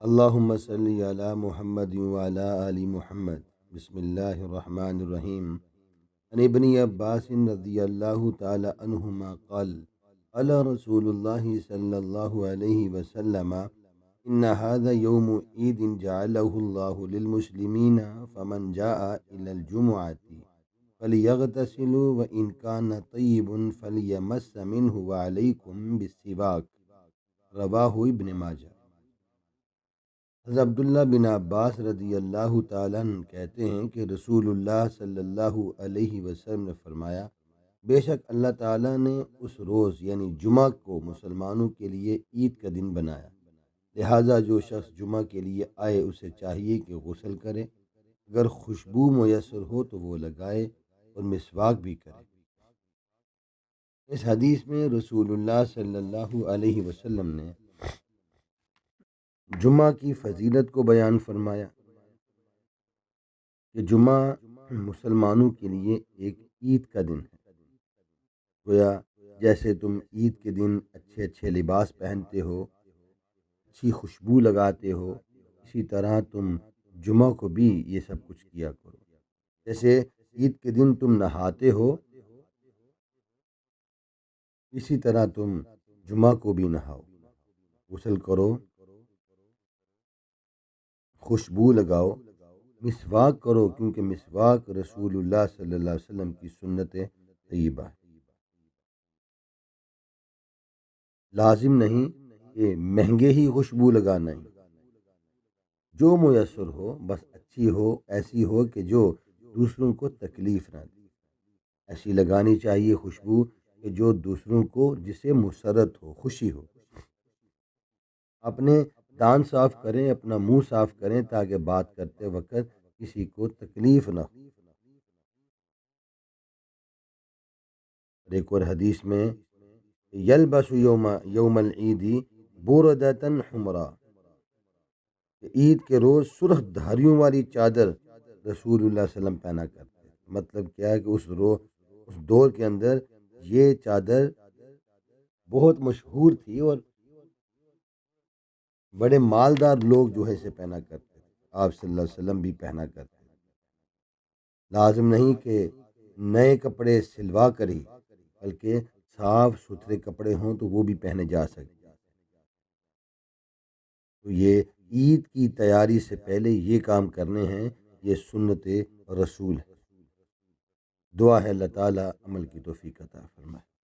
اللہم صلی علی محمد وعلی آل محمد۔ بسم اللہ الرحمن الرحیم۔ عن ابن عباس رضی اللہ تعالی عنہما قال قال رسول اللہ صلی اللہ علیہ وسلم ان هذا یوم عید جعلہ اللہ للمسلمین فمن جاء الى الجمعة فلیغتسل وان کان طیب فلیمس منہ وعلیکم بالسواک۔ رواہ ابن ماجہ۔ حضرت عبداللہ بن عباس رضی اللہ تعالیٰ عنہ کہتے ہیں کہ رسول اللہ صلی اللہ علیہ وسلم نے فرمایا، بے شک اللہ تعالیٰ نے اس روز یعنی جمعہ کو مسلمانوں کے لیے عید کا دن بنایا، لہٰذا جو شخص جمعہ کے لیے آئے اسے چاہیے کہ غسل کرے، اگر خوشبو میسر ہو تو وہ لگائے اور مسواک بھی کرے۔ اس حدیث میں رسول اللہ صلی اللہ علیہ وسلم نے جمعہ کی فضیلت کو بیان فرمایا کہ جمعہ مسلمانوں کے لیے ایک عید کا دن ہے۔ گویا جیسے تم عید کے دن اچھے اچھے لباس پہنتے ہو، اچھی خوشبو لگاتے ہو، اسی طرح تم جمعہ کو بھی یہ سب کچھ کیا کرو۔ جیسے عید کے دن تم نہاتے ہو، اسی طرح تم جمعہ کو بھی نہاؤ، غسل کرو، خوشبو لگاؤ، مسواک کرو، کیونکہ مسواک رسول اللہ صلی اللہ علیہ وسلم کی سنت طیبہ ہے۔ لازم نہیں کہ مہنگے ہی خوشبو لگانا ہے، جو میسر ہو، بس اچھی ہو، ایسی ہو کہ جو دوسروں کو تکلیف نہ دے، ایسی لگانی چاہیے خوشبو کہ جو دوسروں کو جسے مسرت ہو، خوشی ہو۔ اپنے دان صاف کریں، اپنا منہ صاف کریں تاکہ بات کرتے وقت کسی کو تکلیف نہ ہو۔ ایک اور حدیث میں یلبس یوم العید بردۃ حمراء، کہ عید کے روز سرخ دھاریوں والی چادر رسول اللہ صلی اللہ علیہ وسلم پہنا کرتے ہیں۔ مطلب کیا ہے کہ اس دور کے اندر یہ چادر بہت مشہور تھی اور بڑے مالدار لوگ جو ہے اسے پہنا کرتے تھے، آپ صلی اللہ علیہ وسلم بھی پہنا کرتے تھے۔ لازم نہیں کہ نئے کپڑے سلوا کر ہی، بلکہ صاف ستھرے کپڑے ہوں تو وہ بھی پہنے جا سکتے۔ تو یہ عید کی تیاری سے پہلے یہ کام کرنے ہیں، یہ سنت رسول ہے۔ دعا ہے اللہ تعالیٰ عمل کی توفیق عطا فرمائے۔